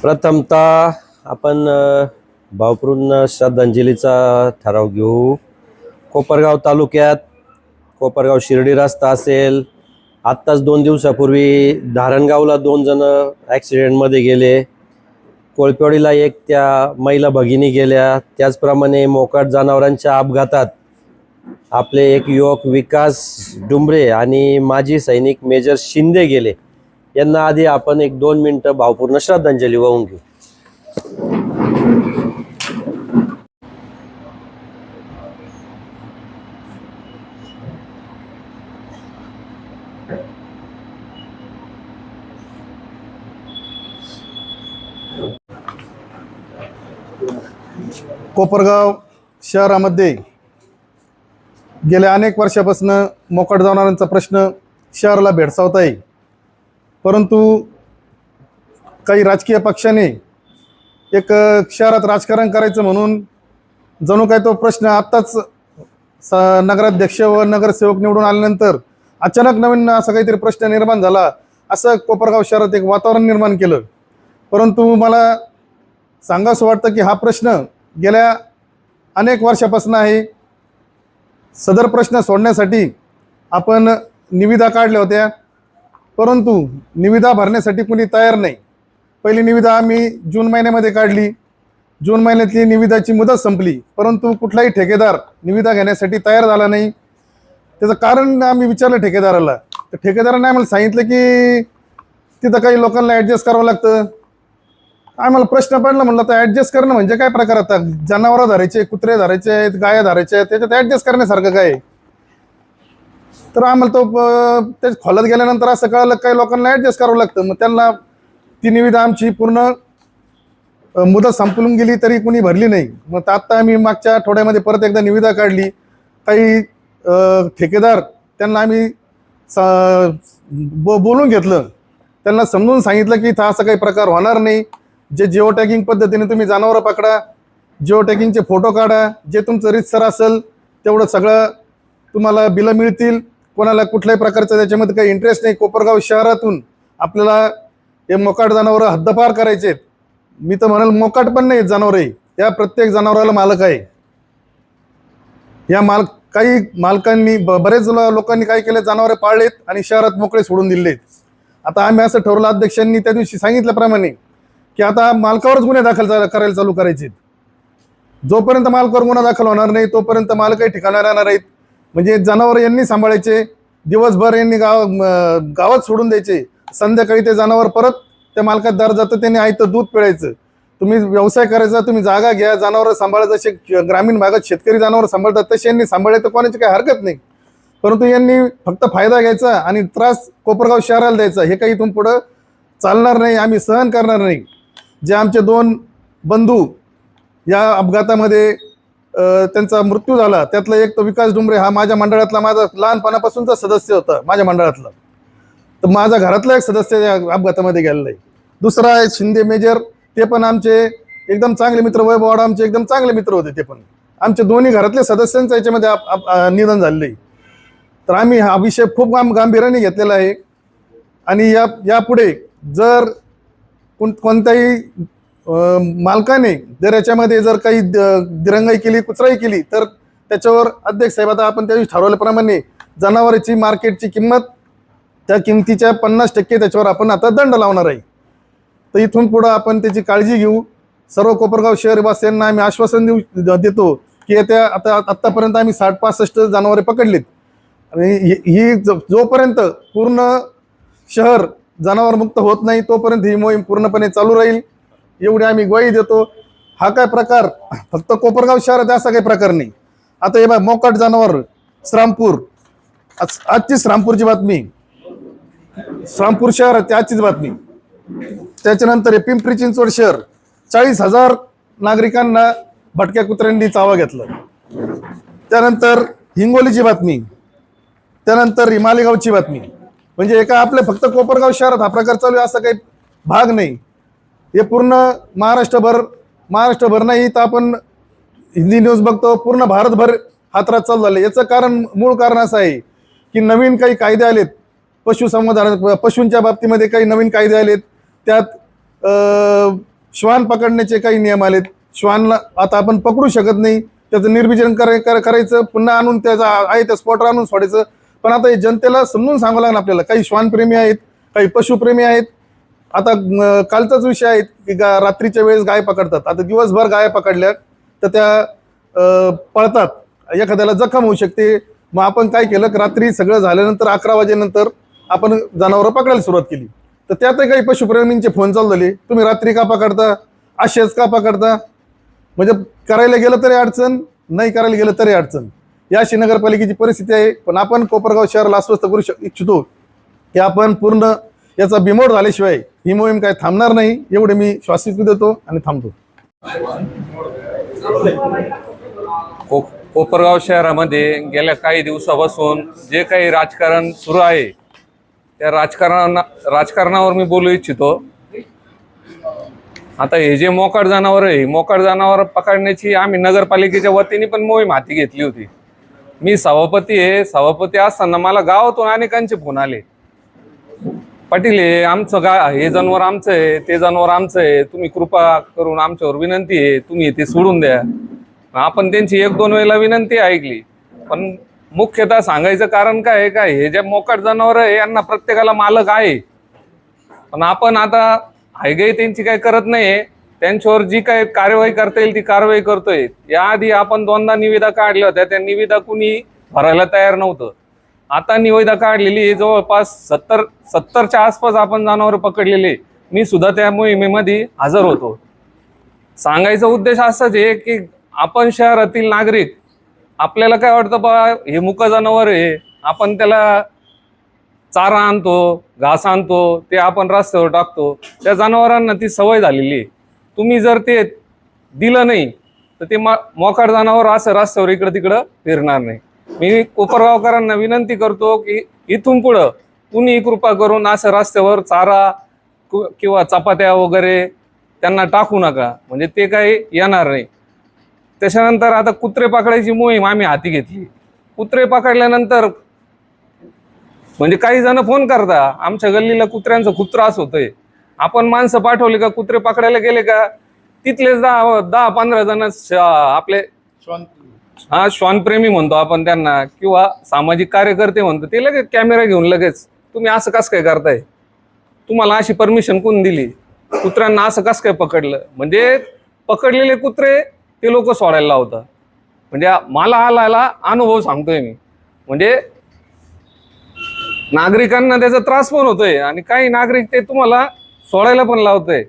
प्रथमतः आपण भावपूर्ण श्रद्धांजलीचा ठराव घेऊ। कोपरगाव तालुक्यात कोपरगाव शिर्डी रस्ता असेल, आत्ताच 2 दिवसापूर्वी धारणगावला 2 जण ॲक्सिडेंटमध्ये गेले, कोळपेवाडीला एक त्या महिला भगिनी गेल्या, त्याचप्रमाणे मोकाट जनावरांच्या अपघातात आपले एक युवक विकास डुंबरे आणि माजी सैनिक मेजर शिंदे गेले। यांना आधी आपण एक 2 मिनिटं भावपूर्ण श्रद्धांजली वाहून घेऊ। कोपरगाव शहरामध्ये गेल्या अनेक वर्षापासून मोकाट जनावरांचा प्रश्न शहराला भेडसावत आहे, परंतु काही राजकीय पक्षाने एक शहरात राजकारण करायचं म्हणून जणू काय तो प्रश्न आत्ताच नगराध्यक्ष व नगरसेवक निवडून आल्यानंतर अचानक नवीन असा काहीतरी प्रश्न निर्माण झाला, असं कोपरगाव शहरात एक वातावरण निर्माण केलं। परंतु मला सांगावंसं वाटतं की हा प्रश्न गेल्या अनेक वर्षापासून आहे। सदर प्रश्न सोडण्यासाठी आपण निविदा काढल्या होत्या, परंतु निविदा भरण्यासाठी कुणी तयार नाही। पहिली निविदा आम्ही जून महिन्यामध्ये काढली, जून महिन्यातली निविदाची मुदत संपली, परंतु कुठलाही ठेकेदार निविदा घेण्यासाठी तयार झाला नाही। त्याचं कारण आम्ही विचारलं ठेकेदाराला, तर ठेकेदाराने आम्हाला सांगितलं की तिथं काही लोकांना ॲडजस्ट करावं लागतं। आम्हाला प्रश्न पडला, म्हणलं तर ॲडजस्ट करणं म्हणजे काय प्रकार? आता जनावरं धरायचे, कुत्रे धरायचे आहेत, गाया धरायच्या आहेत, त्याच्यात ॲडजस्ट करण्यासारखं काय? तर आम्हाला तो त्या खोलात गेल्यानंतर असं कळलं काही लोकांना ॲडजस्ट करावं लागतं। मग त्यांना ती निविदा आमची पूर्ण मुदत संपवून गेली तरी कुणी भरली नाही। मग आत्ता आम्ही मागच्या आठवड्यामध्ये परत एकदा निविदा काढली। काही ठेकेदार त्यांना आम्ही बोलून घेतलं, त्यांना समजून सांगितलं की इथं असं काही प्रकार होणार नाही। जे जिओ टॅगिंग पद्धतीने तुम्ही जनावरं पकडा, जिओ टॅगिंगचे फोटो काढा, जे तुमचं रीतसर असेल तेवढं सगळं तुम्हाला बिलं मिळतील। कोणाला कुठल्याही प्रकारचं त्याच्यामध्ये काही इंटरेस्ट नाही। कोपरगाव शहरातून आपल्याला हे मोकाट जनावरं हद्दपार करायचे आहेत। मी तर म्हणाल मोकाट पण नाही जनावर आहे, या प्रत्येक जनावराला मालक आहे। या काही मालकांनी बरेच लोकांनी काय केले, जनावरे पाळलेत आणि शहरात मोकळे सोडून दिलेत। आता आम्ही असं ठरवलं, अध्यक्षांनी त्या दिवशी सांगितल्याप्रमाणे की आता मालकावरच गुन्हे दाखल करायला चालू करायचे। जोपर्यंत मालकावर गुन्हा दाखल होणार नाही तोपर्यंत मालकही ठिकाणा राहणार आहेत। म्हणजे जनावर यांनी सांभाळायचे, दिवसभर यांनी गावात सोडून द्यायचे, संध्याकाळी ते जनावर परत त्या मालकात दार जातं, त्यांनी आयतं दूध पिळायचं। तुम्ही व्यवसाय करायचा, तुम्ही जागा घ्या, जनावरं सांभाळा, जसे ग्रामीण भागात शेतकरी जनावर सांभाळतात तसे यांनी सांभाळले तर कोणाची काही हरकत नाही। परंतु यांनी फक्त फायदा घ्यायचा आणि त्रास कोपरगाव शहराला द्यायचा, हे काही इथून पुढं चालणार नाही, आम्ही सहन करणार नाही। जे आमचे 2 बंधू या अपघातामध्ये त्यांचा मृत्यू झाला, त्यातला एक तो विकास डुंबरे, हा माझ्या मंडळातला, माझा लहानपणापासूनचा सदस्य होता माझ्या मंडळातला, तर माझ्या घरातला एक सदस्य या अपघातामध्ये गेलेला आहे। दुसरा आहे शिंदे मेजर, ते पण आमचे एकदम चांगले मित्र, वैभव आमचे एकदम चांगले मित्र होते, ते पण आमचे दोन्ही घरातले सदस्यांचं याच्यामध्ये निधन झालेलं आहे। तर आम्ही हा विषय खूप गांभीर्याने घेतलेला आहे आणि यापुढे जर कोणत्याही मालकाने जर याच्यामध्ये जर काही दिरंगाई केली, कुचराई केली, तर त्याच्यावर अध्यक्ष साहेब, आता आपण त्या दिवशी ठरवल्याप्रमाणे जनावरांची मार्केटची किंमत, त्या किमतीच्या 50% त्याच्यावर आपण आता दंड लावणार आहे। तर इथून पुढं आपण त्याची काळजी घेऊ। सर्व कोपरगाव शहरवासियांना आम्ही आश्वासन देतो की आत्तापर्यंत आम्ही 60-65 जनावरे पकडलीत आणि ही जोपर्यंत पूर्ण शहर जनावरमुक्त होत नाही तोपर्यंत ही मोहीम पूर्णपणे चालू राहील, एवढी आम्ही ग्वाही देतो। हा काय प्रकार फक्त कोपरगाव शहरात असा काही प्रकार नाही। आता हे मोकाट जनावर श्रामपूर, आजची श्रामपूरची बातमी, श्रामपूर शहरात आजचीच बातमी। त्याच्यानंतर हे पिंपरी चिंचवड शहर, 40,000 नागरिकांना भटक्या कुत्र्यांनी चावा घेतला। त्यानंतर हिंगोलीची बातमी, त्यानंतर मालेगावची बातमी। म्हणजे एका आपल्या फक्त कोपरगाव शहरात हा प्रकार चालू आहे असा काही भाग नाही, हे पूर्ण महाराष्ट्रभर नाही तर आपण हिंदी न्यूज बघतो, पूर्ण भारतभर हा त्रास चालू झाला। याचं कारण, मूळ कारण असं आहे की नवीन काही कायदे आलेत पशुसंवर्धन पशूंच्या बाबतीमध्ये काही नवीन कायदे आलेत. त्यात श्वान पकडण्याचे काही नियम आलेत. श्वानला आता आपण पकडू शकत नाही, त्याचं निर्बीजन करायचं, पुन्हा आणून त्याचा आहे त्या स्पॉटवर आणून सोडायचं. पण आता हे जनतेला समजून सांगावं लागेल आपल्याला. काही श्वानप्रेमी आहेत, काही पशुप्रेमी आहेत. आता कालचाच विषय आहे की रात्रीच्या वेळेस गाय पकडतात. आता दिवसभर गाय पकडल्या तर त्या पळतात, एखाद्याला जखम होऊ शकते. मग आपण काय केलं की रात्री सगळं झाल्यानंतर 11 वाजेनंतर आपण जनावरं पकडायला सुरुवात केली. तर त्यातही काही पशुप्रेमींचे फोन चालू झाले, तुम्ही रात्री का पकडता, असेच का पकडता. म्हणजे करायला गेलं तरी अडचण, नाही करायला गेलं तरी अडचण, ही अशी नगरपालिकेची परिस्थिती आहे. पण आपण कोपरगाव शहराला आश्वस्त करू इच्छितो की आपण पूर्ण याचा बिमोड झाल्याशिवाय ही मोहीम काय थांबणार नाही, एवढे मी श्वासित देतो आणि थांबतो. कोपरगाव शहरामध्ये गेल्या काही दिवसापासून जे काही राजकारण सुरू आहे त्या राजकारणावर मी बोलू इच्छितो. आता हे जे मोकाट जनावर आहे, मोकाट जनावर पकडण्याची आम्ही नगरपालिकेच्या वतीने पण मोहीम हाती घेतली होती. मी सभापती आहे. सभापती असताना मला गावातून अनेकांचे फोन आले, पाटील हे आमचं हे जनावर आमचं आहे, ते जनावर आमचं आहे, तुम्ही कृपा करून आमच्यावर विनंती आहे, तुम्ही ते सोडून द्या. आपण त्यांची 1-2 वेळेला विनंती ऐकली. पण मुख्यतः सांगायचं कारण काय आहे का, हे जे मोकाट जनावर आहे यांना प्रत्येकाला मालक आहे, पण आपण आता हायगाई त्यांची काही करत नाही. त्यांच्यावर जी काही कार्यवाही करता येईल ती कारवाई करतोय. याआधी आपण 2दा निविदा काढल्या होत्या, त्या निविदा कुणी भरायला तयार नव्हतं. आता निविदा काढलेली जवळपास 70च्या आसपास आपण जनावर पकडलेले. मी सुद्धा त्या मोहिमेमध्ये हजर होतो. सांगायचा उद्देश असाच आहे की आपण शहरातील नागरिक, आपल्याला काय वाटतं बा हे मुक जनावर आहे, आपण त्याला चारा आणतो, घास आणतो, ते आपण रस्त्यावर टाकतो. त्या जनावरांना ती सवय झालेली आहे. तुम्ही जर ते दिलं नाही तर ते मोकाट जनावर असं रस्त्यावर इकडं तिकडं फिरणार नाही. मी कोपरगावकरांना विनंती करतो की इथून पुढं कुणी कृपा करून असं रस्त्यावर चारा किंवा चपात्या वगैरे त्यांना टाकू नका, म्हणजे ते काही येणार नाही. त्याच्यानंतर आता कुत्रे पकडायची मोहीम आम्ही हाती घेतली. कुत्रे पकडल्यानंतर म्हणजे काही जण फोन करता, आमच्या गल्लीला कुत्र्यांचा खूप त्रास होतोय, आपण माणसं पाठवली का कुत्रे पकडायला गेले का तिथले 10-15 जण आपले श्वानप्रेमी म्हणतो आपण त्यांना, किंवा सामाजिक कार्यकर्ते म्हणतो, ते लगेच कॅमेरा घेऊन लगेच तुम्ही असं कसं काय करताय, तुम्हाला अशी परमिशन कोण दिली, कुत्र्यांना असं कसं काय पकडलं. म्हणजे पकडलेले कुत्रे ते लोक सोडायला लावतात. म्हणजे मला आलेला अनुभव सांगतोय मी. म्हणजे नागरिकांना त्याचा त्रास पण होतोय आणि काही नागरिक ते तुम्हाला सोडायला पण लावतोय.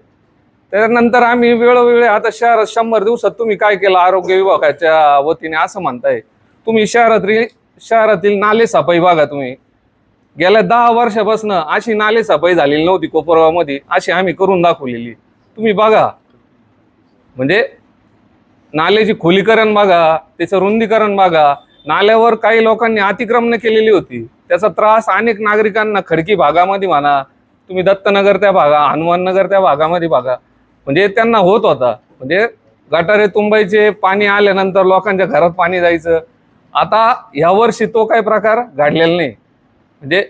त्यानंतर आम्ही वेळोवेळी आता शहरात 100 दिवसात तुम्ही काय केलं आरोग्य विभागाच्या वतीने असं म्हणताय, तुम्ही शहरातील नाले सफाई बघा. तुम्ही गेल्या 10 वर्षापासून अशी नाले सफाई झालेली नव्हती कोपरगावमध्ये, अशी आम्ही करून दाखवलेली. तुम्ही बघा, म्हणजे नाल्याची खोलीकरण बघा, त्याचं रुंदीकरण बघा. नाल्यावर काही लोकांनी अतिक्रमण केलेली होती, त्याचा त्रास अनेक नागरिकांना खडकी भागामध्ये म्हणा, तुम्ही दत्तनगर त्या हनुमाननगर त्या भागामध्ये बघा, म्हणजे त्यांना होत होता. म्हणजे गटारे तुंबायचे, पाणी आल्यानंतर लोकांच्या घरात पाणी जायचं. आता ह्या वर्षी तो काही प्रकार घडलेला नाही. म्हणजे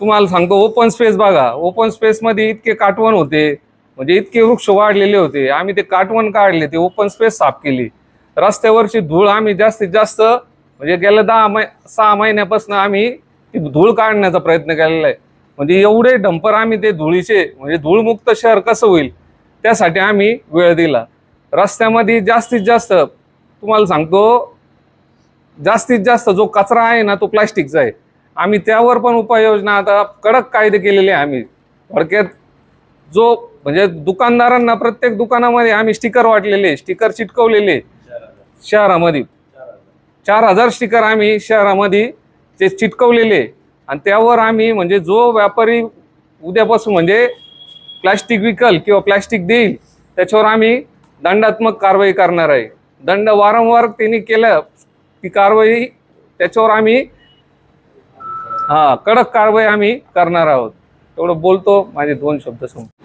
तुम्हाला सांगतो, ओपन स्पेस बघा, ओपन स्पेसमध्ये इतके काटवण होते, म्हणजे इतके वृक्ष वाढलेले होते. आम्ही ते काटवण काढले, ते ओपन स्पेस साफ केली. रस्त्यावरची धूळ आम्ही जास्तीत जास्त म्हणजे गेल्या 6 महिन्यापासून आम्ही ती धूळ काढण्याचा प्रयत्न केलेला आहे. म्हणजे एवढे डंपर आम्ही ते धुळीचे, म्हणजे धूळमुक्त शहर कसं होईल त्यासाठी आम्ही वेळ दिला. रस्त्यामध्ये जास्तीत जास्त तुम्हाला सांगतो, जास्तीत जास्त जो कचरा आहे ना तो प्लास्टिकचा आहे. आम्ही त्यावर पण उपाययोजना आता कडक कायदे केलेले आहे. आम्ही थोडक्यात जो म्हणजे दुकानदारांना प्रत्येक दुकानामध्ये आम्ही स्टिकर वाटलेले, स्टिकर चिटकवलेले शहरामध्ये 4000 स्टिकर आम्ही शहरामध्ये ते चिटकवलेले. आणि त्यावर आम्ही म्हणजे जो व्यापारी उद्यापासून म्हणजे प्लास्टिक विकल किंवा प्लास्टिक देईल त्याच्यावर आम्ही दंडात्मक कारवाई करणार आहे. दंड वारंवार त्यांनी केलं ती कारवाई, त्याच्यावर आम्ही कडक कारवाई आम्ही करणार आहोत. एवढं बोलतो, माझे 2 शब्द संपले.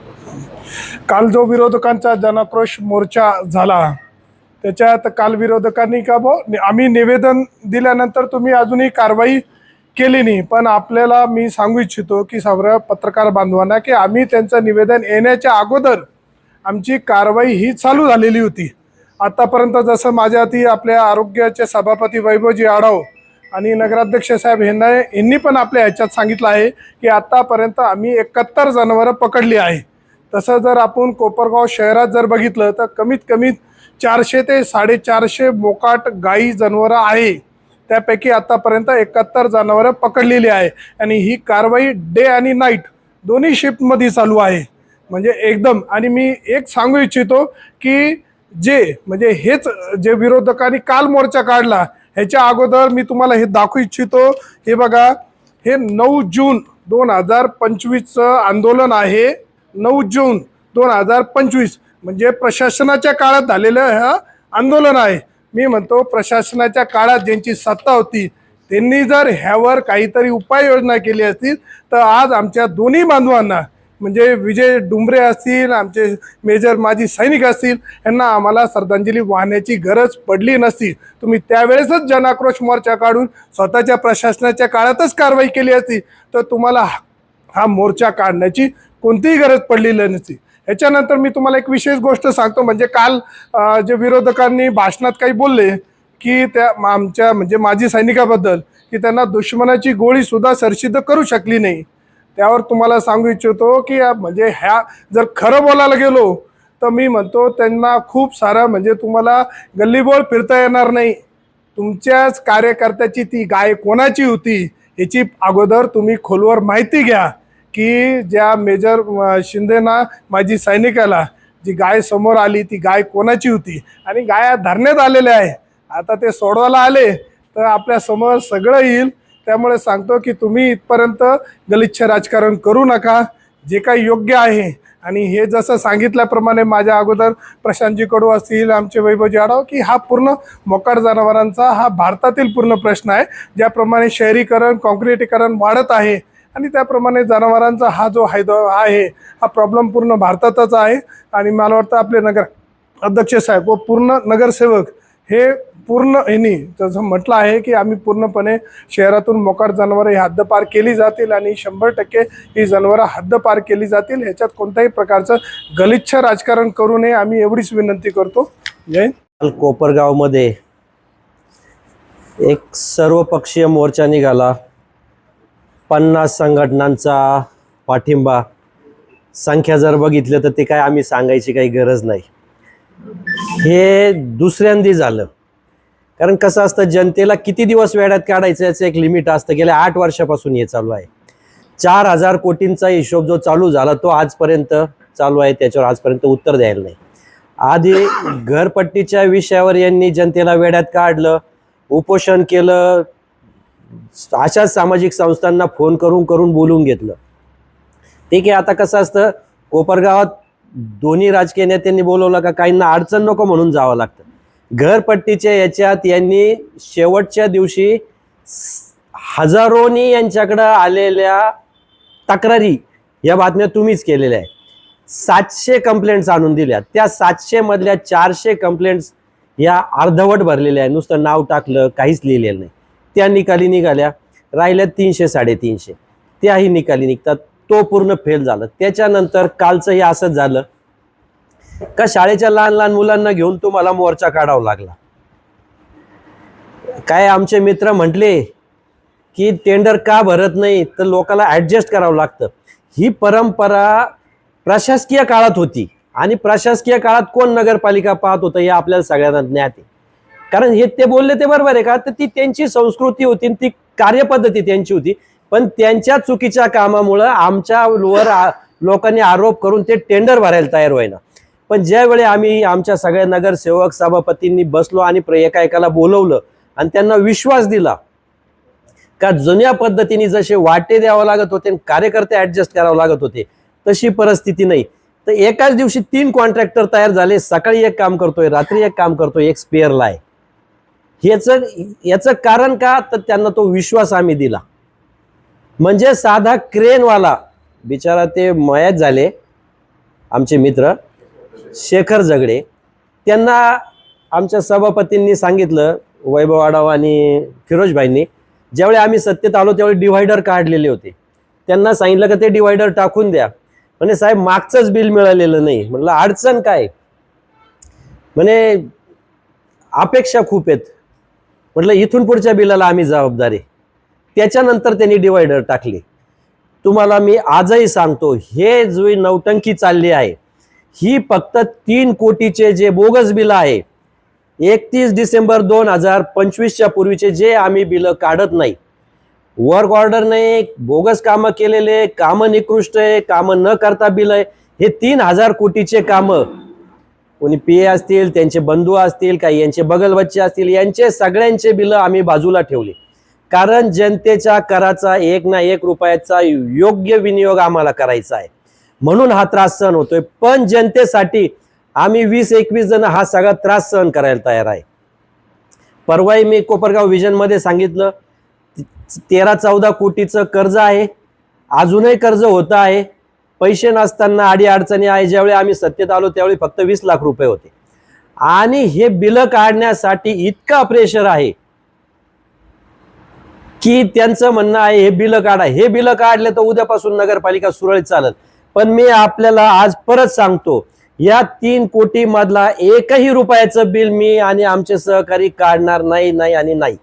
काल जो विरोधकांचा जनाक्रोश मोर्चा झाला त्याच्यात काल विरोधकांनी आम्ही निवेदन दिल्यानंतर तुम्ही अजूनही कारवाई केली नाही. पण आपल्याला मी सांगू इच्छितो की सर्व पत्रकार बांधवांना की आम्ही त्यांचं निवेदन येण्याच्या अगोदर आमची कारवाई ही चालू झालेली होती. आतापर्यंत जसं माझ्या हाती आपल्या आरोग्याचे सभापती वैभवजी आढाव आणि नगराध्यक्ष साहेब यांनी पण आपल्या ह्याच्यात सांगितलं आहे की आतापर्यंत आम्ही 71 जनावरं पकडली आहे. तसं जर आपण कोपरगाव शहरात जर बघितलं तर कमीत कमी 400 ते 450 मोकाट गाई जनावरं आहे. त्यापैकी आतापर्यंत 71 जनावरं पकडलेली आहे आणि ही कारवाई डे आणि नाईट दोन्ही शिफ्टमध्ये चालू आहे. म्हणजे एकदम. आणि मी एक सांगू इच्छितो की म्हणजे हेच जे विरोधकांनी काल मोर्चा काढला ह्याच्या अगोदर मी तुम्हाला हे दाखवू इच्छितो. हे बघा, हे 9 जून 2025चं आंदोलन आहे. 9 जून 2025 म्हणजे प्रशासनाच्या काळात झालेलं हे आंदोलन आहे. मी म्हणतो प्रशासनाच्या काळात ज्यांची सत्ता होती त्यांनी जर ह्यावर काहीतरी उपाययोजना केली असतील तर आज आमच्या दोन्ही बांधवांना म्हणजे विजय डुंबरे असतील, आमचे मेजर माजी सैनिक असतील, यांना आम्हाला श्रद्धांजली वाहण्याची गरज पडली नसती. तुम्ही त्यावेळेसच जनाक्रोश मोर्चा काढून स्वतःच्या प्रशासनाच्या काळातच कारवाई केली असती तर तुम्हाला हा मोर्चा काढण्याची कोणतीही गरज पडलेली नसती. ह्याच्यानंतर मी तुम्हाला एक विशेष गोष्ट सांगतो. म्हणजे काल जे विरोधकांनी भाषणात काही बोलले की त्या आमच्या म्हणजे माजी सैनिकाबद्दल की त्यांना दुश्मनाची गोळी सुद्धा सरसिद्ध करू शकली नाही. त्यावर तुम्हाला सांगू इच्छितो की म्हणजे ह्या जर खरं बोलायला गेलो तर मी म्हणतो त्यांना खूप सारं म्हणजे तुम्हाला गल्लीबोळ फिरता येणार नाही. तुमच्याच कार्यकर्त्याची ती गाय कोणाची होती याची अगोदर तुम्ही खोलवर माहिती घ्या की ज्या मेजर शिंदेना माजी सैनिकाला जी गाय समोर आली ती गाय कोणाची होती आणि गाया धरण्यात आलेल्या आहे. आता ते सोडवायला आले तर आपल्या समोर सगळं येईल. त्यामुळे सांगतो की तुम्ही इथपर्यंत गलिच्छ राजकारण करू नका. जे काही योग्य आहे आणि हे जसं सांगितल्याप्रमाणे माझ्या अगोदर प्रशांतजी कडू असतील, आमचे वैभवजी आढाव की हा पूर्ण मोकाट जनावरांचा हा भारतातील पूर्ण प्रश्न आहे. ज्याप्रमाणे शहरीकरण काँक्रिटीकरण वाढत आहे आणि त्याप्रमाणे जनावरांचा हा जो आहे हा प्रॉब्लेम पूर्ण भारतातच आहे. आणि मला वाटतं आपले नगर अध्यक्ष साहेब व पूर्ण नगरसेवक हे पूर्ण यांनी जसं म्हटलं आहे की आम्ही पूर्णपणे शहरातून मोकाट जनावरं ही हद्दपार केली जातील आणि 100% ही जनावरं हद्दपार केली जातील. ह्याच्यात कोणत्याही प्रकारचं गलिच्छ राजकारण करू नये आम्ही एवढीच विनंती करतो. जय हिंद. कोपरगावमध्ये एक सर्वपक्षीय मोर्चा निघाला. 50 संघटनांचा पाठिंबा. संख्या जर बघितलं तर ते काय आम्ही सांगायची काही गरज नाही. हे दुसऱ्यांदी झालं. कारण कसं असतं जनतेला किती दिवस वेड्यात काढायचं याचं एक लिमिट असतं. गेल्या 8 वर्षापासून हे चालू आहे. 4000 कोटींचा हिशोब जो चालू झाला तो आजपर्यंत चालू आहे. त्याच्यावर आजपर्यंत उत्तर द्यायला नाही. आधी घरपट्टीच्या विषयावर यांनी जनतेला वेड्यात काढलं, उपोषण केलं, अशाच सामाजिक संस्थांना फोन करून करून बोलून घेतलं. ठीक आहे. आता कसं असतं कोपरगावात दोन्ही राजकीय नेत्यांनी बोलवलं का काहींना अडचण नको म्हणून जावं लागतं. घरपट्टीच्या याच्यात यांनी शेवटच्या दिवशी हजारोनी यांच्याकडं आलेल्या तक्रारी या बातम्या तुम्हीच केलेल्या आहे. 700 कंप्लेंट्स आणून दिल्या. त्या 700 मधल्या 400 कंप्लेंट्स या अर्धवट भरलेल्या आहे. नुसतं नाव टाकलं, काहीच लिहिलेलं नाही. त्या निकाली निघाल्या. राहिल्या 300-350 त्याही निकाली निघतात. तो पूर्ण फेल झाला. त्याच्यानंतर कालचंही असंच झालं का शाळेच्या लहान लहान मुलांना घेऊन तुम्हाला मोर्चा काढावा लागला. काय आमचे मित्र म्हटले की टेंडर का भरत नाही तर लोकांना ॲडजस्ट करावं लागतं. ही परंपरा प्रशासकीय काळात होती आणि प्रशासकीय काळात कोण नगरपालिका पाहत होतं हे आपल्याला सगळ्यांना ज्ञात आहे. कारण हे ते बोलले ते बरोबर आहे का, तर ती त्यांची संस्कृती होती, ती कार्यपद्धती त्यांची होती. पण त्यांच्या चुकीच्या कामामुळं आमच्यावर लोकांनी आरोप करून ते टेंडर भरायला तयार व्हायना. पण ज्यावेळी आम्ही आमच्या सगळ्या नगरसेवक सभापतींनी बसलो आणि एका एकाला बोलवलं आणि त्यांना विश्वास दिला का जुन्या पद्धतीने जसे वाटे द्यावं लागत होते, कार्यकर्ते ऍडजस्ट करावं लागत होते, तशी परिस्थिती नाही. तर एकाच दिवशी 3 कॉन्ट्रॅक्टर तयार झाले. सकाळी एक काम करतोय, रात्री एक काम करतोय, एक स्पेअरला आहे. याचं कारण का, तर त्यांना तो विश्वास आम्ही दिला. म्हणजे साधा क्रेनवाला बिचारा ते मयत झाले आमचे मित्र शेखर झगडे, त्यांना आमच्या सभापतींनी सांगितलं, वैभव आढाव आणि फिरोजभाईंनी ज्यावेळी आम्ही सत्तेत आलो त्यावेळी डिव्हायडर काढलेले होते. त्यांना सांगितलं का ते डिव्हायडर टाकून द्या. म्हणे साहेब मागचंच बिल मिळालेलं नाही. म्हटलं अडचण काय? म्हणे अपेक्षा खूप आहेत. म्हटलं इथून पुढच्या बिलाला आम्ही जबाबदार आहे. त्याच्यानंतर त्यांनी डिव्हायडर टाकले. तुम्हाला मी आजही सांगतो, हे जी नौटंकी चालली आहे ही फक्त 3 कोटीचे जे बोगस बिल आहे, 31 डिसेंबर 2025च्या पूर्वीचे जे आम्ही बिलं काढत नाही, वर्क ऑर्डर नाही, बोगस कामं केलेले, कामं निकृष्ट आहे, कामं न करता बिल आहे, हे 3000 कोटीचे कामं कोणी पीए असतील, त्यांचे बंधू असतील, काही यांचे बगल बच्चे असतील, यांचे सगळ्यांचे बिलं आम्ही बाजूला ठेवले. कारण जनतेच्या कराचा 1 ना 1 रुपयाचा योग्य विनियोग आम्हाला करायचा आहे, म्हणून हा त्रास सहन होतोय. पण जनतेसाठी आम्ही 20-21 जण हा सगळा त्रास सहन करायला तयार आहे. परवाही मी कोपरगाव विजन मध्ये सांगितलं, 13-14 कोटीचं कर्ज आहे, अजूनही कर्ज होतं आहे. पैसे नसताना अडी अडचणी आहे. ज्यावेळी आम्ही सत्तेत आलो त्यावेळी फक्त 20 लाख रुपये होते. आणि हे बिलं काढण्यासाठी इतका प्रेशर आहे की त्यांचं म्हणणं आहे हे बिलं काढा. हे बिलं काढले तर उद्यापासून नगरपालिका सुरळीत चालत. पण मी आपल्याला आज परत सांगतो, या 3 कोटी मधला एकही रुपयाचं बिल मी आणि आमचे सहकारी काढणार नाही आणि नाही.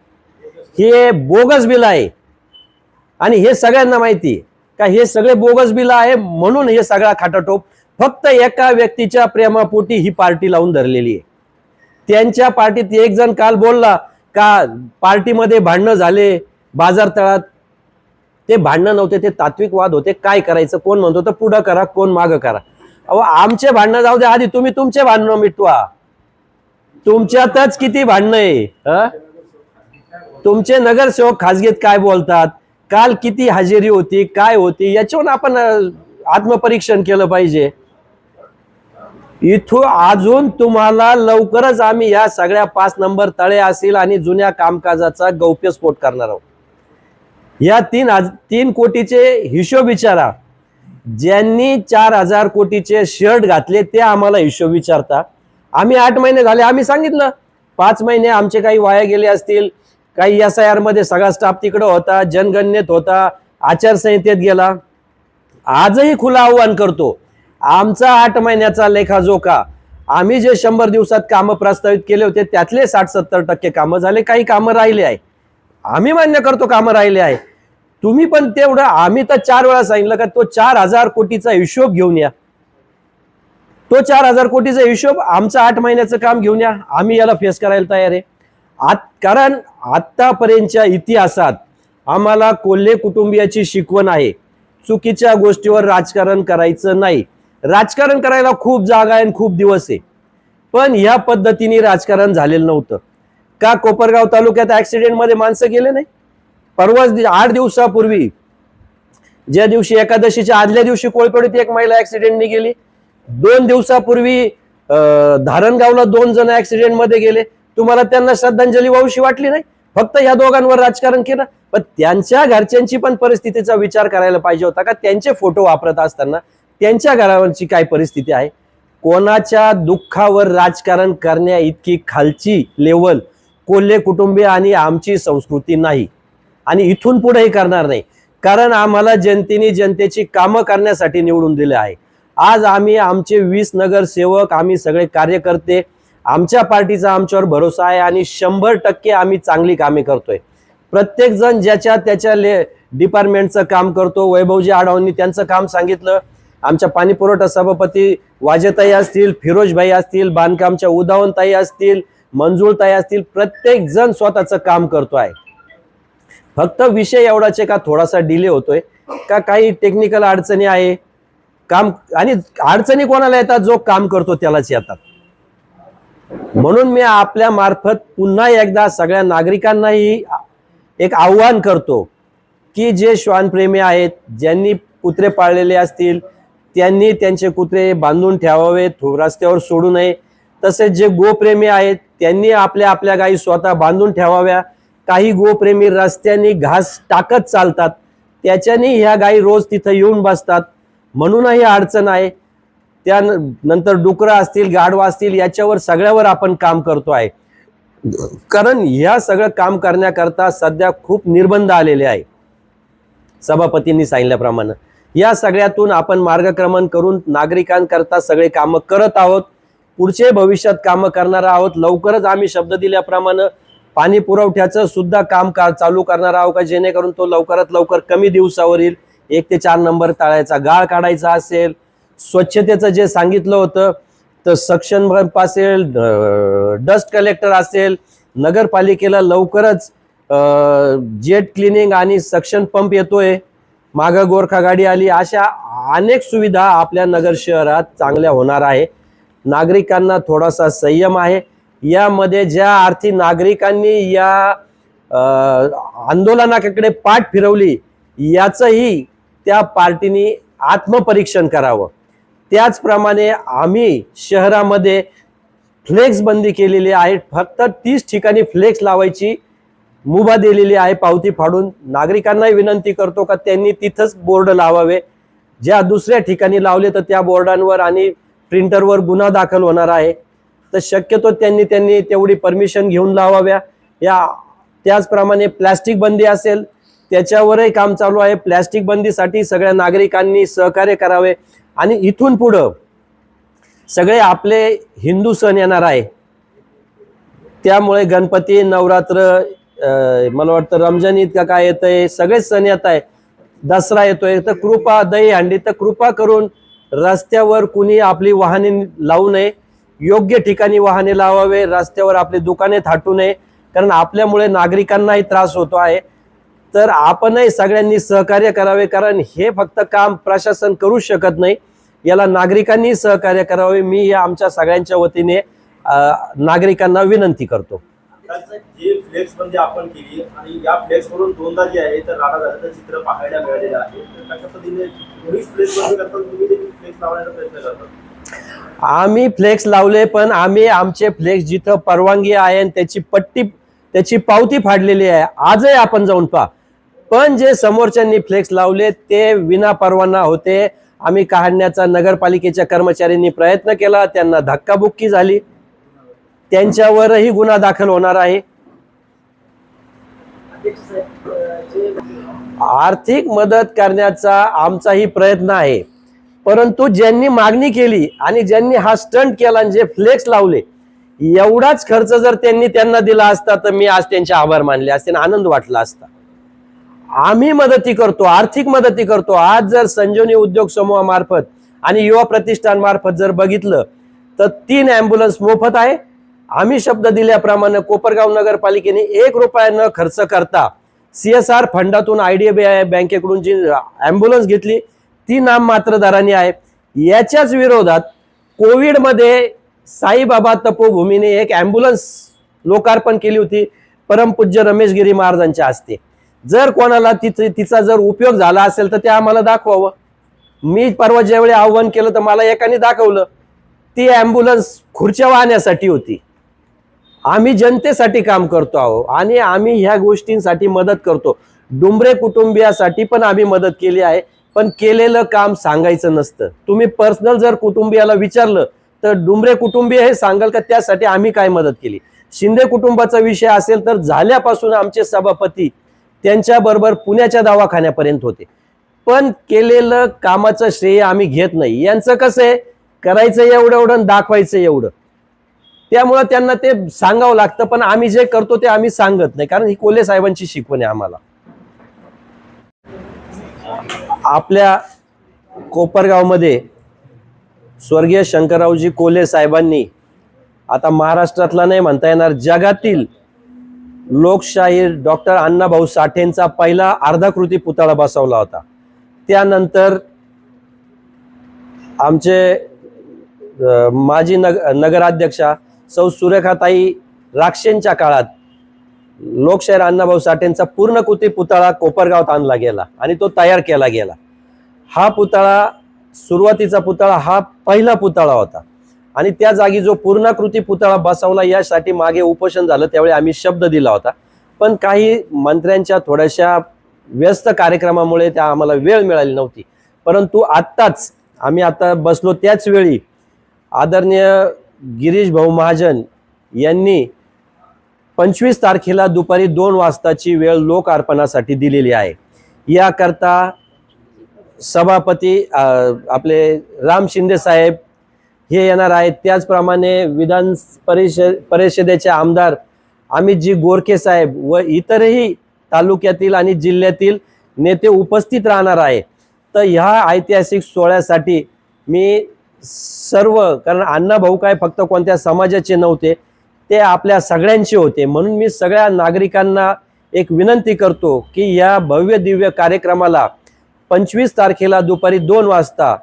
हे बोगस बिल आहे आणि हे सगळ्यांना माहिती आहे का हे सगळे बोगस बिल आहे. म्हणून हे सगळा खाटाटोप फक्त एका व्यक्तीच्या प्रेमापोटी ही पार्टी लावून धरलेली आहे. त्यांच्या पार्टीत एक जण काल बोलला का पार्टीमध्ये भांडणं झाले बाजार तळात. ते भांडणं नव्हते, ते तात्विक वाद होते. काय करायचं, कोण म्हणतो तर पुढं करा, कोण मागं करा. अहो आमचे भांडणं जाऊ दे, आधी तुम्ही तुमचे भांडणं मिटवा. तुमच्यातच किती भांडणं आहे. तुमचे नगरसेवक खासगीत काय बोलतात, काल किती हजेरी होती, काय होती, याच्यावरून आपण आत्मपरीक्षण केलं पाहिजे. इथून अजून तुम्हाला लवकरच आम्ही या सगळ्या 5 नंबर तळे असतील आणि जुन्या कामकाजाचा गौप्यस्फोट करणार आहोत. या 3 कोटीचे हिशोब विचारा. ज्यांनी 4000 कोटीचे शर्ट घातले ते आम्हाला हिशोब विचारता. आम्ही 8 महिने झाले, आम्ही सांगितलं 5 महिने आमचे काही वाया गेले असतील, काही SIR मध्ये सगळा स्टाफ तिकडे होता, जनगणनेत होता, आचारसंहितेत गेला. आजही खुलं आव्हान करतो, आमचा 8 महिन्याचा लेखाजोखा, आम्ही जे 100 दिवसात कामं प्रस्तावित केले होते त्यातले 60-70% कामं झाले, काही कामं राहिले आहे. आम्ही मान्य करतो कामं राहिले आहे. तुम्ही पण तेवढं, आम्ही तर 4 वेळा सांगितलं का तो 4000 कोटीचा हिशोब घेऊन या. तो 4000 कोटीचा हिशोब आमचं 8 महिन्याचं काम घेऊन या. आम्ही याला फेस करायला तयार आहे. कारण आतापर्यंतच्या इतिहासात आम्हाला कोल्हे कुटुंबियाची शिकवण आहे, चुकीच्या गोष्टीवर राजकारण करायचं नाही. राजकारण करायला खूप जागा आहे, खूप दिवस आहे, पण या पद्धतीने राजकारण झालेलं नव्हतं. का कोपरगाव तालुक्यात ऍक्सिडेंट मध्ये माणसं गेले नाही? परवाच 8 दिवसापूर्वी, ज्या दिवशी एकादशीच्या आदल्या दिवशी कोळपेडीत एक महिला ऍक्सिडेंटने गेली. 2 दिवसापूर्वी धारणगावला 2 जण ऍक्सिडेंट मध्ये गेले. तुम्हाला त्यांना श्रद्धांजली वाहूशी वाटली नाही? फक्त या दोघांवर राजकारण केलं. पण त्यांच्या घरच्यांची पण परिस्थितीचा विचार करायला पाहिजे होता का? त्यांचे फोटो वापरत असताना त्यांच्या घरावरची काय परिस्थिती आहे? कोणाच्या दुःखावर राजकारण करण्या इतकी खालची लेवल कोल्हे कुटुंबीय आणि आमची संस्कृती नाही आणि इथून पुढेही करणार नाही. कारण आम्हाला जनतेने जनतेची कामं करण्यासाठी निवडून दिले आहे. आज आम्ही आमचे 20 नगरसेवक, आम्ही सगळे कार्यकर्ते, आमच्या पार्टीचा आमच्यावर भरोसा आहे आणि 100% आम्ही चांगली कामे करतोय. प्रत्येक जण ज्याच्या त्याच्या डिपार्टमेंटचं काम करतो. वैभवजी आढावांनी त्यांचं काम सांगितलं. आमच्या पाणी पुरवठा सभापती वाजेताई असतील, फिरोजभाई असतील, बांधकामच्या उदावनताई असतील, मंजुळताई असतील, प्रत्येक जण स्वतःचं काम करतोय. फक्त विषय एवढाच आहे का थोडासा डिले होतोय, का काही टेक्निकल अडचणी आहे. काम आणि अडचणी कोणाला येतात? जो काम करतो त्यालाच येतात. म्हणून मी आपल्या मार्फत पुन्हा एकदा सगळ्या नागरिकांनाही एक आव्हान करतो की जे श्वानप्रेमी आहेत, ज्यांनी कुत्रे पाळलेले असतील त्यांनी त्यांचे कुत्रे बांधून ठेवावेत, रस्त्यावर सोडू नये. तसेच जे गोप्रेमी आहेत त्यांनी आपल्या आपल्या गायी स्वतः बांधून ठेवाव्या. काही गोप्रेमी रस्त्याने घास टाकत चालतात, त्याच्याने ह्या गायी रोज तिथं येऊन बसतात, म्हणूनही अडचण आहे. त्यानंतर डुकरं असतील, गाढवा असतील, याच्यावर सगळ्यावर आपण काम करतो आहे. कारण ह्या सगळं काम करण्याकरता सध्या खूप निर्बंध आलेले आहे. सभापतींनी सांगितल्याप्रमाणे या सगळ्यातून आपण मार्गक्रमण करून नागरिकांकरता सगळे कामं करत आहोत. पुढचे भविष्यात कामं करणार आहोत. लवकरच आम्ही शब्द दिल्याप्रमाणे पाणी पुरवठ्याचं सुद्धा काम चालू करणार आहोत का जेणेकरून तो लवकरात लवकर कमी दिवसावर येईल. 1 ते 4 नंबर तळ्याचा गाळ काढायचा असेल, स्वच्छतेचं जे सांगितलं होतं तर सक्शन पंप असेल, डस्ट कलेक्टर असेल, नगरपालिकेला लवकरच जेट क्लिनिंग आणि सक्शन पंप येतोय, मागं गोरखा गाडी आली, अशा अनेक सुविधा आपल्या नगर शहरात चांगल्या होणार आहे. नागरिकांना थोडासा संयम आहे. यामध्ये ज्या अर्थी नागरिकांनी या आंदोलनाकडे पाठ फिरवली याचंही त्या पार्टीने आत्मपरीक्षण करावं. त्याचप्रमाणे आम्ही शहरामध्ये फ्लेक्स बंदी केलेली आहे. फक्त 30 ठिकाणी फ्लेक्स लावायची मुभा दिलेली आहे पावती फाडून. नागरिकांनाही विनंती करतो का त्यांनी तिथंच बोर्ड लावावे. ज्या दुसऱ्या ठिकाणी लावले तर त्या बोर्डांवर आणि प्रिंटरवर गुन्हा दाखल होणार आहे. तर शक्यतो त्यांनी तेवढी परमिशन घेऊन लावाव्या. त्याचप्रमाणे प्लॅस्टिक बंदी असेल त्याच्यावरही काम चालू आहे. प्लॅस्टिक बंदीसाठी सगळ्या नागरिकांनी सहकार्य करावे. आणि इथून पुढं सगळे आपले हिंदू सण येणार आहे. त्यामुळे गणपती, नवरात्र, मला वाटतं रमजान ईद का काय येतंय, सगळेच सण येत आहे, दसरा येतोय. तर कृपा, दहीहंडी, तर कृपा करून रस्त्यावर कुणी आपली वाहने लावू नये. योग्य ठिकाणी वाहने लावावे. रस्त्यावर आपली दुकाने थाटू नये. कारण आपल्यामुळे नागरिकांनाही त्रास होतो आहे. तर आपणही सगळ्यांनी सहकार्य करावे. कारण हे फक्त काम प्रशासन करू शकत नाही, याला नागरिकांनी सहकार्य करावे. मी या आमच्या सगळ्यांच्या वतीने नागरिकांना विनंती करतो. जे फ्लेक्स बंदी आपण केली आणि या फ्लेक्स वरून दोनदा जे आहे तर राणा दादाचं चित्र पाहायला मिळालेलं आहे. तर कशा पद्धतीने तुम्ही फ्लेक्स बंदी करतात, तुम्ही देखील फ्लेक्स लावण्याचा प्रयत्न करतात? आम्ही फ्लेक्स लावले, पण आम्ही आमचे फ्लेक्स जिथं परवानगी आहे आणि त्याची पावती फाडलेली आहे, आजही आपण जाऊन पहा. पण जे समोरच्यांनी फ्लेक्स लावले ते विना परवाना होते. आम्ही काढण्याचा नगरपालिकेच्या कर्मचाऱ्यांनी प्रयत्न केला, त्यांना धक्काबुक्की झाली, त्यांच्यावरही गुन्हा दाखल होणार आहे. आर्थिक मदत करण्याचा आमचाही प्रयत्न आहे. परंतु ज्यांनी मागणी केली आणि ज्यांनी हा स्टंट केला आणि जे फ्लेक्स लावले, एवढाच खर्च जर त्यांना दिला असता तर मी आज त्यांचे आभार मानले असते, आनंद वाटला असता. आम्ही मदती करतो, आर्थिक मदती करतो. आज जर संजीवनी उद्योग समूहामार्फत आणि युवा प्रतिष्ठान मार्फत जर बघितलं तर 3 ॲम्ब्युलन्स मोफत आहे. आम्ही शब्द दिल्याप्रमाणे कोपरगाव नगरपालिकेने 1 रुपया न खर्च करता CSR फंडातून IDBI बँकेकडून जी ॲम्ब्युलन्स घेतली ती नाममात्र दराने आहे. याच्याच विरोधात कोविडमध्ये साईबाबा तपोभूमीने एक ॲम्ब्युलन्स लोकार्पण केली होती परमपूज्य रमेश गिरी महाराजांच्या हस्ते. जर कोणाला तिचा जर उपयोग झाला असेल तर ते आम्हाला दाखवावं. मी परवा ज्यावेळी आव्हान केलं तर मला एकाने दाखवलं. ती ॲम्ब्युलन्स खुर्च्या वाहण्यासाठी होती. आम्ही जनतेसाठी काम करतो आहोत आणि आम्ही ह्या गोष्टींसाठी मदत करतो. डुंबरे कुटुंबियासाठी पण आम्ही मदत केली आहे, पण केलेलं काम सांगायचं नसतं. तुम्ही पर्सनल जर कुटुंबियाला विचारलं तर डुंबरे कुटुंबीय हे सांगाल का त्यासाठी आम्ही काय मदत केली. शिंदे कुटुंबाचा विषय असेल तर झाल्यापासून आमचे सभापती त्यांच्याबरोबर पुण्याच्या दवाखान्यापर्यंत होते, पण केलेलं कामाचं श्रेय आम्ही घेत नाही. यांचं कसं आहे, करायचं एवढं दाखवायचं एवढं, त्यामुळं त्यांना ते सांगावं लागतं. पण आम्ही जे करतो ते आम्ही सांगत नाही, कारण ही कोल्हे साहेबांची शिकवण आहे आम्हाला. आपल्या कोपरगावमध्ये स्वर्गीय शंकररावजी कोल्हे साहेबांनी आता महाराष्ट्रातला नाही म्हणता येणार, जगातील लोकशाहीर डॉक्टर अण्णाभाऊ साठेंचा पहिला अर्धाकृती पुतळा बसवला होता. त्यानंतर आमचे माजी नगराध्यक्षा सौ सुरेखाताई राक्षेंच्या काळात लोकशाहीर अण्णाभाऊ साठेंचा पूर्णकृती पुतळा कोपरगावात आणला गेला आणि तो तयार केला गेला. हा पुतळा, सुरुवातीचा पुतळा हा पहिला पुतळा होता आणि त्या जागी जो पूर्णाकृती पुतळा बसवला यासाठी मागे उपोषण झालं. त्यावेळी आम्ही शब्द दिला होता, पण काही मंत्र्यांच्या थोड्याशा व्यस्त कार्यक्रमामुळे त्या आम्हाला वेळ मिळाली नव्हती. परंतु आत्ताच आम्ही आता बसलो त्याच वेळी आदरणीय गिरीश भाऊ महाजन यांनी 25 तारखेला दुपारी 2 वाजताची वेळ लोकार्पणासाठी दिलेली आहे. याकरता सभापती आपले राम शिंदे साहेब हे येणार आहेत. त्याचप्रमाणे विधान परिषदेचे आमदार अमितजी गोरखे साहेब व इतरही तालुक्यातील आणि जिल्ह्यातील नेते उपस्थित राहणार आहे. तर ह्या ऐतिहासिक सोहळ्यासाठी मी सर्व, कारण अण्णाभाऊ काय फक्त कोणत्या समाजाचे नव्हते, ते आपल्या सगळ्यांचे होते. म्हणून मी सगळ्या नागरिकांना एक विनंती करतो की या भव्य दिव्य कार्यक्रमाला 25 तारखेला दुपारी 2 वाजता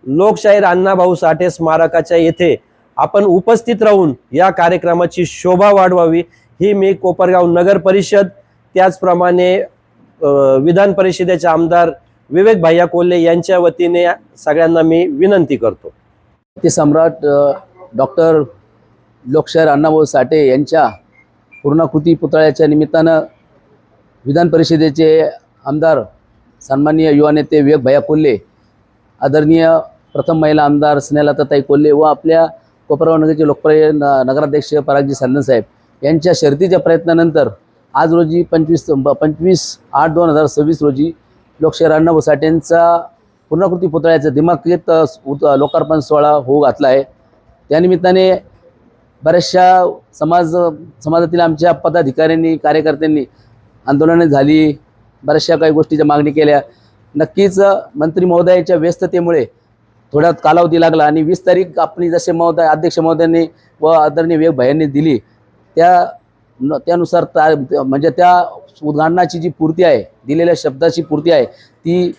लोकशाहीर अण्णाभाऊ साठे स्मारकाच्या येथे आपण उपस्थित राहून या कार्यक्रमाची शोभा वाढवावी, ही मी कोपरगाव नगर परिषद त्याचप्रमाणे विधान परिषदेचे आमदार विवेक भैया कोल्हे यांच्या वतीने सगळ्यांना मी विनंती करतो. ते सम्राट डॉक्टर लोकशाहीर अण्णाभाऊ साठे यांच्या पूर्णाकृती पुतळ्याच्या निमित्तानं विधान परिषदेचे आमदार सन्माननीय युवा नेते विवेक भैया कोल्हे, आदरणीय प्रथम महिला आमदार स्नेहलताताई कोल्हे व आपल्या कोपरगाव नगरचे लोकप्रिय नगराध्यक्ष परागजी सांदन साहेब यांच्या शर्तीच्या प्रयत्नानंतर आज रोजी 25/8/2026 रोजी लोकशाहीर अण्णाभाऊ साठेंचा पूर्णाकृती पुतळ्याचा दिमाखीत लोकार्पण सोहळा होऊ घातला आहे. त्यानिमित्ताने बऱ्याचशा समाजातील आमच्या पदाधिकाऱ्यांनी, कार्यकर्त्यांनी आंदोलने झाली, बऱ्याचशा काही गोष्टीच्या मागणी केल्या. नक्कीच मंत्री महोदयाच्या व्यस्ततेमुळे थोडा कालावधी लागला आणि 20 तारीख आपली जसे अध्यक्ष महोदयांनी व आदरणीय विवेक भैयांनी दिली त्यानुसार म्हणजे त्या उद्घाटनाची जी पूर्ती आहे, दिलेल्या शब्दाची पूर्ती आहे, ती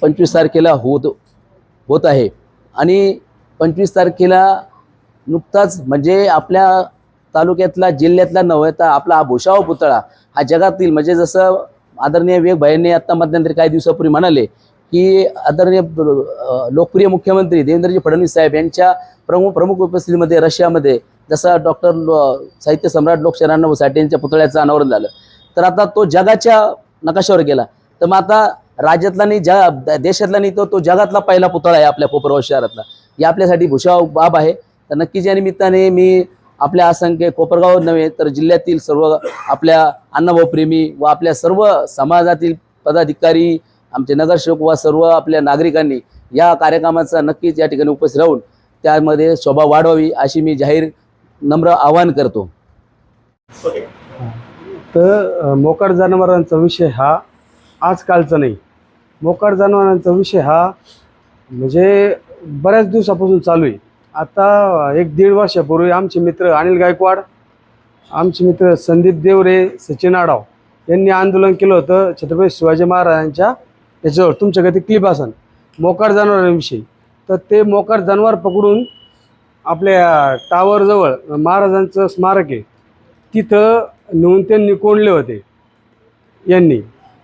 25 तारखेला होत आहे. आणि 25 तारखेला नुकताच म्हणजे आपल्या तालुक्यातला, जिल्ह्यातला नव्हे तर आपला हा भुसावळ पुतळा हा जगातील, म्हणजे जसं आदरणीय विवेक भैयांनी आत्ता मध्यंतरी काही दिवसापूर्वी म्हणाले की आदरणीय लोकप्रिय मुख्यमंत्री देवेंद्रजी फडणवीस साहेब यांच्या प्रमुख उपस्थितीमध्ये रशियामध्ये जसं डॉक्टर साहित्य सम्राट लोकशाहीर अण्णाभाऊ साठे यांच्या पुतळ्याचं अनावरण झालं, तर आता तो जगाच्या नकाशावर गेला. तर मग आता राज्यातला नाही, देशातला नाही, तो जगातला पहिला पुतळा आहे आपल्या कोपरगाव शहरातला. ही आपल्यासाठी भुसावळ बाब आहे. तर नक्कीच या निमित्ताने मी आपल्या असंख्य कोपरगाव नव्हे तर जिल्ह्यातील सर्व आपल्या अण्णाभाऊ प्रेमी व आपल्या सर्व समाजातील पदाधिकारी, आमचे नगरसेवक व सर्व आपल्या नागरिकांनी या कार्यक्रमाचा नक्कीच या ठिकाणी उपस्थित राहून त्यामध्ये शोभा वाढवावी अशी मी जाहीर नम्र आवाहन करतो. तर मोकाट जनावरांचा विषय हा आजकालचा नाही. मोकाट जनावरांचा विषय हा म्हणजे बऱ्याच दिवसापासून चालू आहे. आता 1-1.5 वर्षापूर्वी आमचे मित्र अनिल गायकवाड, आमचे मित्र संदीप देवरे, सचिन आडाव यांनी आंदोलन केलं होतं छत्रपती शिवाजी महाराजांच्या याच्यावर. तुमच्याकडे क्लिप असेल मोकाट जनावरांविषयी. तर ते मोकाट जनावर पकडून आपल्या टावरजवळ महाराजांचं स्मारक आहे तिथं नेऊन त्यांनी कोंडले होते यांनी.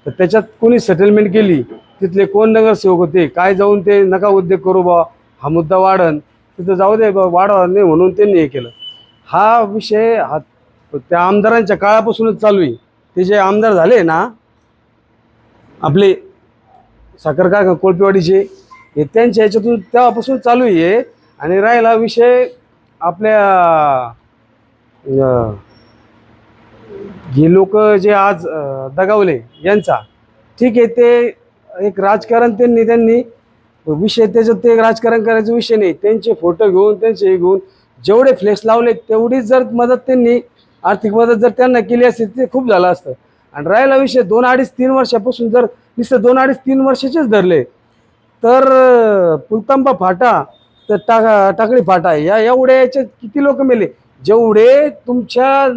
तर त्याच्यात कोणी सेटलमेंट केली, तिथले कोण नगरसेवक होते, काय जाऊन ते नका उद्योग करू बा, हा मुद्दा वाढन, तिथं जाऊ दे वाढवा नाही म्हणून त्यांनी हे केलं. हा विषय हा त्या आमदारांच्या काळापासूनच चालू आहे. ते जे आमदार झाले ना आपले साखर कारखाना कोळपेवाडीचे, हे त्यांच्या ह्याच्यातून तेव्हापासून चालू आहे. आणि राहिला विषय आपल्या हे लोक जे आज दगावले यांचा, ठीक आहे, ते एक राजकारण त्यांनी विषय त्याच्यात, ते राजकारण करायचा विषय नाही. त्यांचे फोटो घेऊन, त्यांचे हे घेऊन जेवढे फ्लेक्स लावले तेवढीच जर मदत त्यांनी, आर्थिक मदत जर त्यांना केली असती ते खूप झालं असतं. आणि राहिला विषय 2-2.5-3 वर्षापासून जर नुसतं 2-2.5-3 वर्षाचेच धरले तर पुलतांबा फाटा तर टाकळी फाटा या एवढ्या याच्यात किती लोक मेले. जेवढे तुमच्या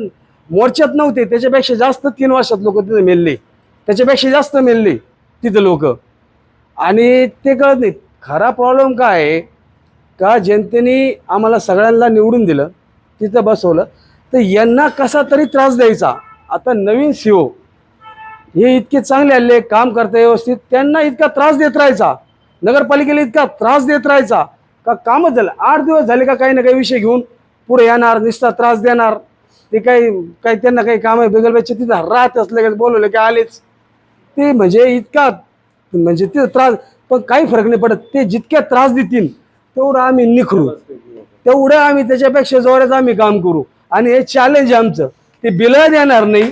मोर्चात नव्हते त्याच्यापेक्षा जास्त 3 वर्षात लोक तिथे मेलले, त्याच्यापेक्षा जास्त मेलले तिथं लोक. आणि ते कळत नाही. खरा प्रॉब्लेम काय आहे का, जनतेने आम्हाला सगळ्यांना निवडून दिलं, तिथं बसवलं, तर यांना कसा तरी त्रास द्यायचा. आता नवीन CEO हे इतके चांगले आले, काम करता व्यवस्थित, त्यांना इतका त्रास देत राहायचा, नगरपालिकेला इतका त्रास देत राहायचा का कामच झालं. 8 दिवस झाले का काही ना काही विषय घेऊन पुढे येणार, नुसता त्रास देणार. ते काही त्यांना काही काम आहे बेगलबाईचे, तिथं राहत असले बोलवले की आलेच. ते म्हणजे इतका म्हणजे ते त्रास, पण काही फरक नाही पडत. ते जितक्या त्रास देतील तेवढं आम्ही निखरू, तेवढं आम्ही त्याच्यापेक्षा जोरात आम्ही काम करू. आणि हे चॅलेंज आहे आमचं ते बिलं देणार नाही,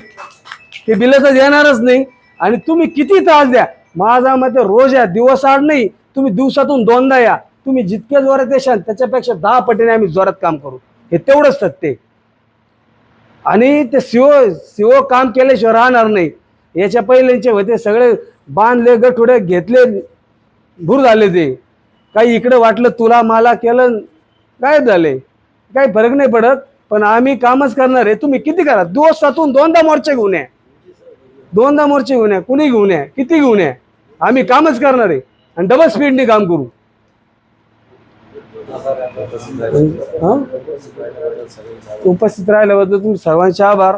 ते बिलं तर देणारच नाही. आणि तुम्ही किती त्रास द्या, माझा मते रोज या, दिवस आड नाही, तुम्ही दिवसातून 2दा या. तुम्ही जितक्या जोरात येशाल त्याच्यापेक्षा 10 पटीने आम्ही जोरात काम करू, हे तेवढंच सत्य. आणि ते शिव काम केल्याशिवाय राहणार नाही. याच्या पहिल्यांचे होते सगळे बांधले, गठुडे घेतले, भूर झाले. ते काही इकडे वाटलं तुला मला केलं, गायब झाले. काही फरक नाही पडत, पण आम्ही कामच करणार आहे. तुम्ही किती करा, दिवसातून 2दा मोर्चे घेऊन या, 2दा मोर्चे घेऊन या, कुणी घेऊन या, किती घेऊन या, आम्ही कामच करणार आहे आणि डबल स्पीडने काम करू. उपस्थित राहिल्याबद्दल तुम्ही सर्वांचे आभार.